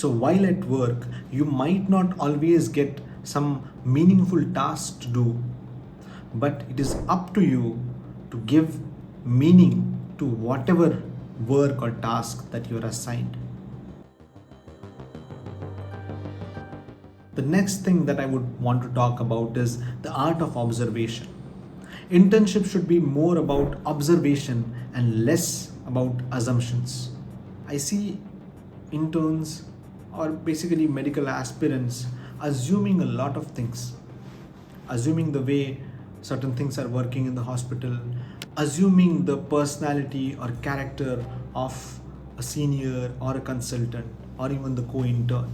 So while at work, you might not always get some meaningful tasks to do, but it is up to you to give meaning to whatever work or task that you are assigned. The next thing that I would want to talk about is the art of observation. Internship should be more about observation and less about assumptions. I see interns or basically medical aspirants assuming a lot of things, assuming the way certain things are working in the hospital, assuming the personality or character of a senior or a consultant or even the co-intern.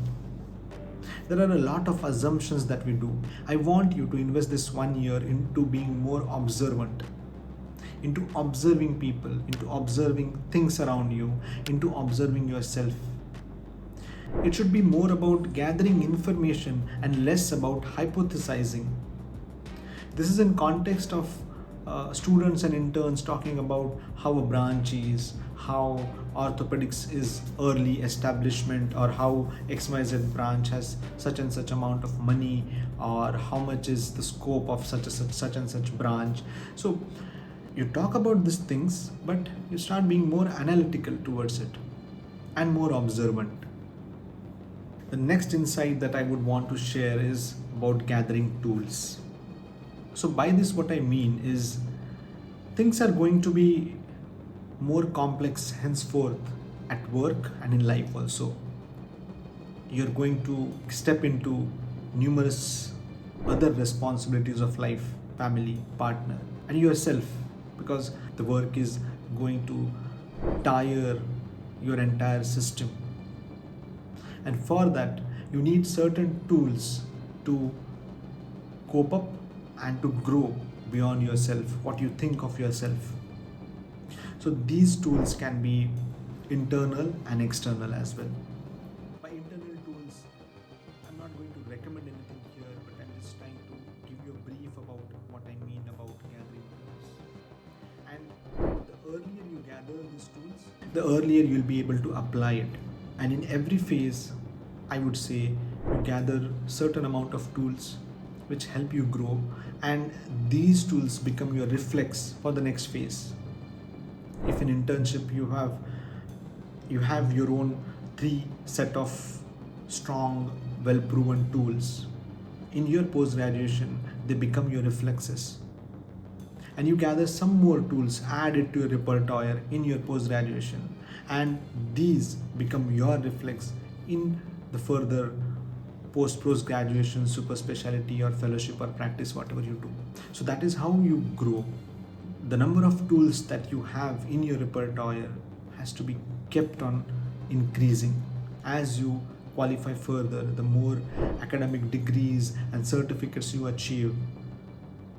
There are a lot of assumptions that we do. I want you to invest this 1 year into being more observant, into observing people, into observing things around you, into observing yourself. It should be more about gathering information and less about hypothesizing. This is in context of students and interns talking about how a branch is, how orthopedics is early establishment, or how XYZ branch has such and such amount of money, or how much is the scope of such and such branch. So you talk about these things, but you start being more analytical towards it and more observant. The next insight that I would want to share is about gathering tools. So by this, what I mean is things are going to be more complex henceforth at work and in life also. You're going to step into numerous other responsibilities of life, family, partner, and yourself, because the work is going to tire your entire system. And for that, you need certain tools to cope up and to grow beyond yourself, what you think of yourself. So these tools can be internal and external as well. By internal tools, I'm not going to recommend anything here, but I'm just trying to give you a brief about what I mean about gathering tools. And the earlier you gather these tools, the earlier you'll be able to apply it. And in every phase, I would say you gather certain amount of tools which help you grow, and these tools become your reflex for the next phase. If in internship you have your own 3 set of strong, well-proven tools, in your post-graduation they become your reflexes, and you gather some more tools, add it to your repertoire in your post-graduation, and these become your reflex in the further post-graduation, super specialty or fellowship or practice, whatever you do. So that is how you grow. The number of tools that you have in your repertoire has to be kept on increasing. As you qualify further, the more academic degrees and certificates you achieve,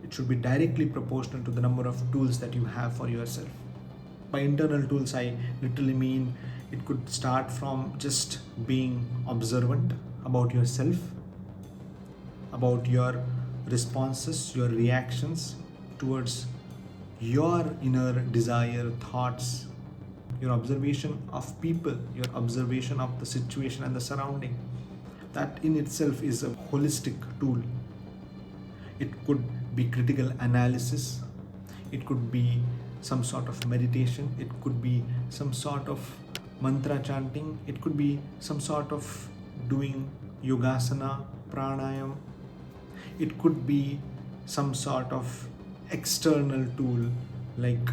it should be directly proportional to the number of tools that you have for yourself. By internal tools, I literally mean it could start from just being observant about yourself, about your responses, your reactions towards your inner desire, thoughts, your observation of people, your observation of the situation and the surrounding. That in itself is a holistic tool. It could be critical analysis, it could be some sort of meditation, it could be some sort of mantra chanting, it could be some sort of doing yogasana, pranayam, it could be some sort of external tool like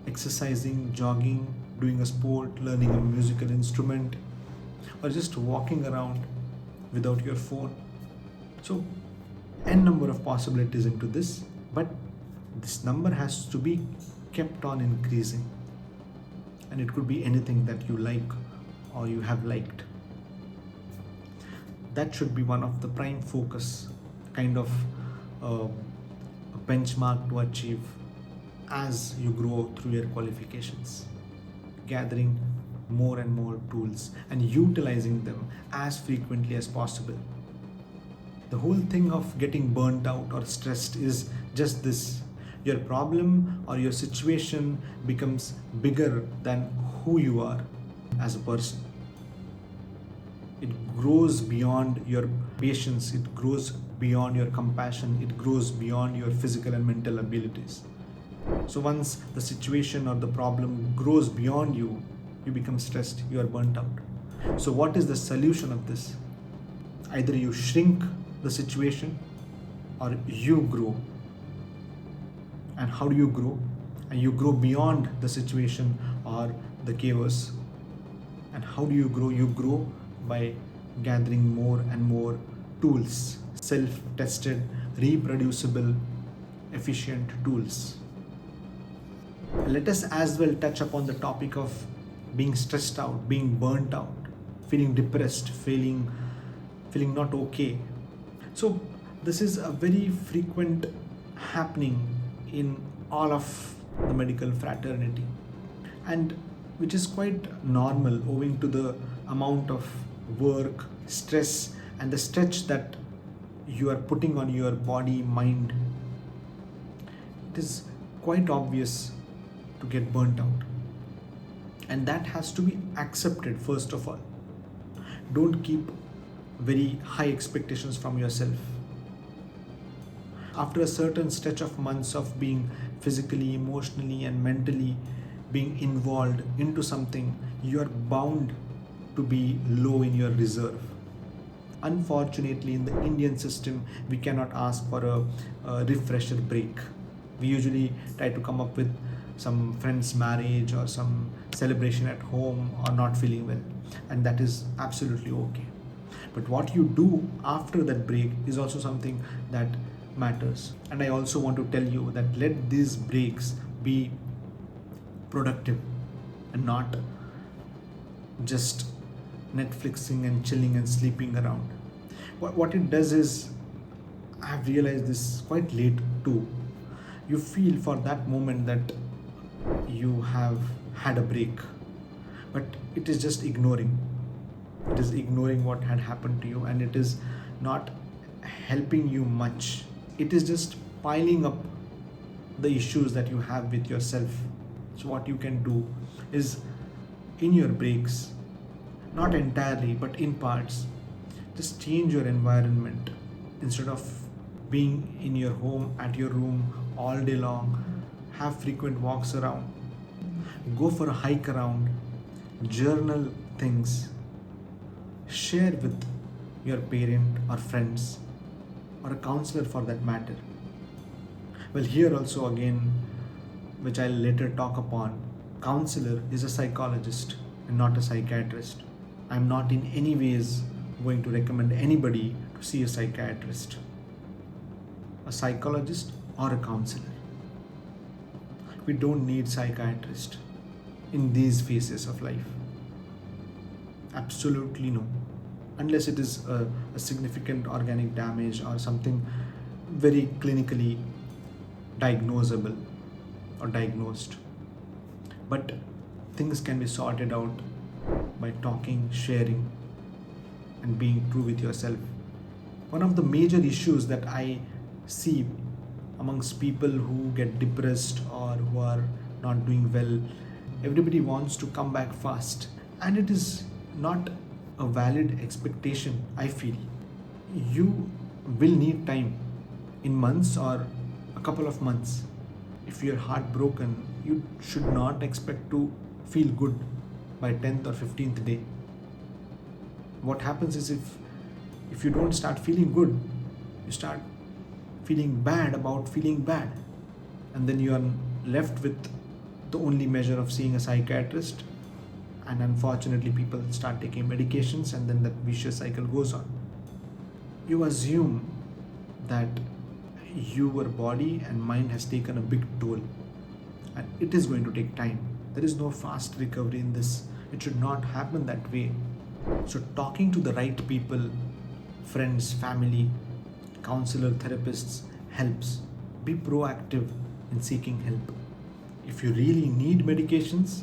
exercising, jogging, doing a sport, learning a musical instrument, or just walking around without your phone. So n number of possibilities into this, but this number has to be kept on increasing, and it could be anything that you like or you have liked. That should be one of the prime focus, kind of a benchmark to achieve as you grow through your qualifications. Gathering more and more tools and utilizing them as frequently as possible. The whole thing of getting burnt out or stressed is just this. Your problem or your situation becomes bigger than who you are as a person. It grows beyond your patience, it grows beyond your compassion, it grows beyond your physical and mental abilities. So once the situation or the problem grows beyond you, you become stressed, you are burnt out. So what is the solution of this? Either you shrink the situation or you grow. And how do you grow? And you grow beyond the situation or the chaos. And how do you grow? You grow by gathering more and more tools, self-tested, reproducible, efficient tools. Let us as well touch upon the topic of being stressed out, being burnt out, feeling depressed, feeling not okay. So this is a very frequent happening in all of the medical fraternity, and which is quite normal owing to the amount of work, stress, and the stretch that you are putting on your body, mind. It is quite obvious to get burnt out, and that has to be accepted first of all. Don't keep very high expectations from yourself. After a certain stretch of months of being physically, emotionally, and mentally being involved into something, you are bound to be low in your reserve. Unfortunately, in the Indian system, we cannot ask for a refresher break. We usually try to come up with some friend's marriage or some celebration at home or not feeling well, and that is absolutely okay. But what you do after that break is also something that matters. And I also want to tell you that let these breaks be productive and not just Netflixing and chilling and sleeping around. What it does is, I've realized this quite late too. You feel for that moment that you have had a break, but it is just ignoring. It is ignoring what had happened to you, and it is not helping you much. It is just piling up the issues that you have with yourself. So what you can do is, in your breaks, not entirely but in parts, just change your environment. Instead of being in your home, at your room all day long, have frequent walks around, go for a hike around, journal things, share with your parent or friends or a counselor for that matter. Well, here also again, which I'll later talk upon, counselor is a psychologist and not a psychiatrist. I'm not in any ways going to recommend anybody to see a psychiatrist, a psychologist, or a counselor. We don't need psychiatrist in these phases of life. Absolutely no. Unless it is a significant organic damage or something very clinically diagnosable or diagnosed. But things can be sorted out by talking, sharing, and being true with yourself. One of the major issues that I see amongst people who get depressed or who are not doing well, everybody wants to come back fast, and it is not a valid expectation. I feel you will need time, in months or a couple of months. If you're heartbroken, you should not expect to feel good by 10th or 15th day. What happens is, if you don't start feeling good, you start feeling bad about feeling bad, and then you are left with the only measure of seeing a psychiatrist, and unfortunately people start taking medications, and then that vicious cycle goes on. You assume that your body and mind has taken a big toll, and it is going to take time. There is no fast recovery in this. It should not happen that way. So talking to the right people, friends, family, counselor, therapists, helps. Be proactive in seeking help. If you really need medications,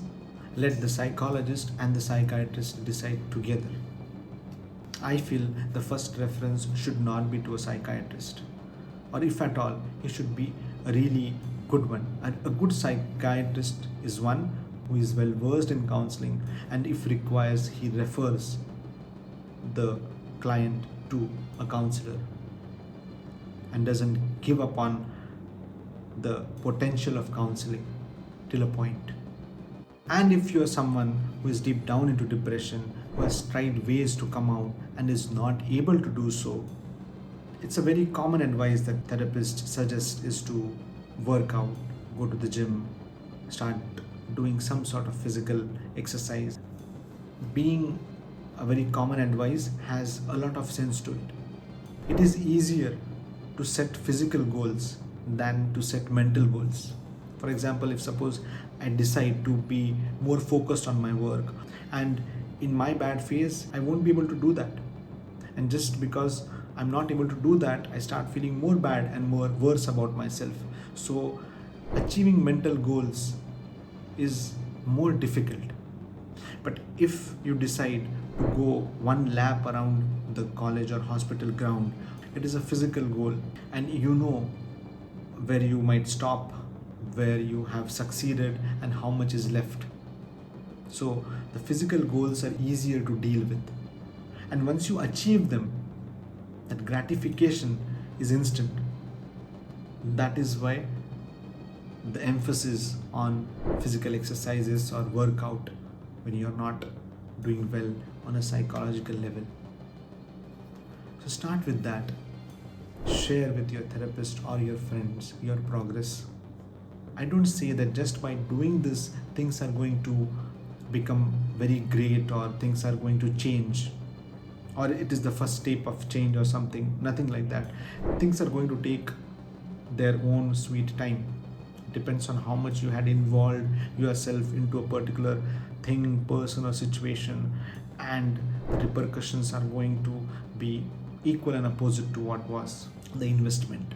let the psychologist and the psychiatrist decide together. I feel the first reference should not be to a psychiatrist, or if at all, it should be a really good one. A good psychiatrist is one who is well versed in counseling, and if requires, he refers the client to a counselor and doesn't give up on the potential of counseling till a point. And if you're someone who is deep down into depression, who has tried ways to come out and is not able to do so, it's a very common advice that therapists suggest is to work out, go to the gym, start doing some sort of physical exercise. Being a very common advice has a lot of sense to it. It is easier to set physical goals than to set mental goals. For example, if suppose I decide to be more focused on my work, and in my bad phase I won't be able to do that, and just because I'm not able to do that, I start feeling more bad and more worse about myself. So achieving mental goals is more difficult. But if you decide to go one lap around the college or hospital ground, it is a physical goal, and you know where you might stop, where you have succeeded, and how much is left. So the physical goals are easier to deal with. And once you achieve them, that gratification is instant. That is why the emphasis on physical exercises or workout when you're not doing well on a psychological level. So start with that. Share with your therapist or your friends your progress. I don't say that just by doing this things are going to become very great or things are going to change, or it is the first step of change or something. Nothing like that. Things are going to take their own sweet time. It depends on how much you had involved yourself into a particular thing, person or situation, and the repercussions are going to be equal and opposite to what was the investment.